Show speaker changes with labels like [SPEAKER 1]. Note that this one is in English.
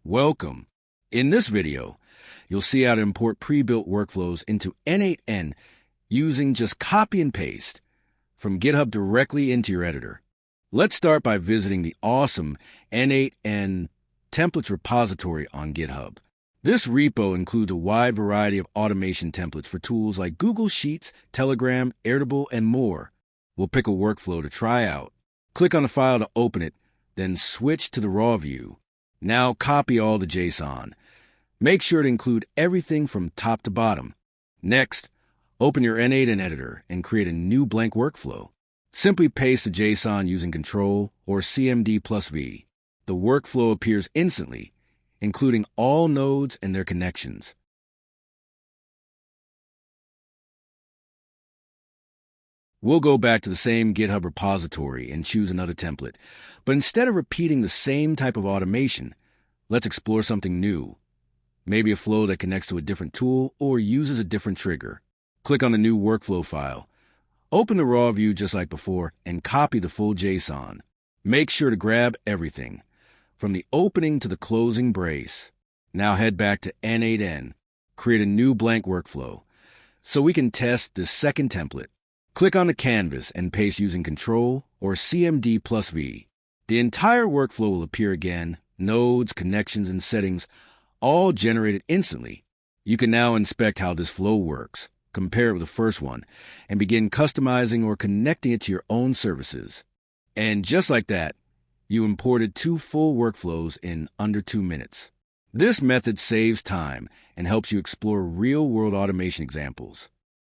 [SPEAKER 1] Welcome. In this video, you'll see how to import pre-built workflows into n8n using just copy and paste from GitHub directly into your editor. Let's start by visiting the awesome n8n templates repository on GitHub. This repo includes a wide variety of automation templates for tools like Google Sheets, Telegram, Airtable, and more. We'll pick a workflow to try out. Click on the file to open it, then switch to the raw view. Now copy all the JSON. Make sure to include everything from top to bottom. Next, open your n8n editor and create a new blank workflow. Simply paste the JSON using Ctrl or CMD+V. The workflow appears instantly, including all nodes and their connections. We'll go back to the same GitHub repository and choose another template. But instead of repeating the same type of automation, let's explore something new. Maybe a flow that connects to a different tool or uses a different trigger. Click on the new workflow file. Open the raw view just like before and copy the full JSON. Make sure to grab everything, from the opening to the closing brace. Now head back to n8n. Create a new blank workflow so we can test this second template. Click on the canvas and paste using Ctrl or CMD+V. The entire workflow will appear again, nodes, connections, and settings, all generated instantly. You can now inspect how this flow works, compare it with the first one, and begin customizing or connecting it to your own services. And just like that, you imported 2 full workflows in under 2 minutes. This method saves time and helps you explore real-world automation examples.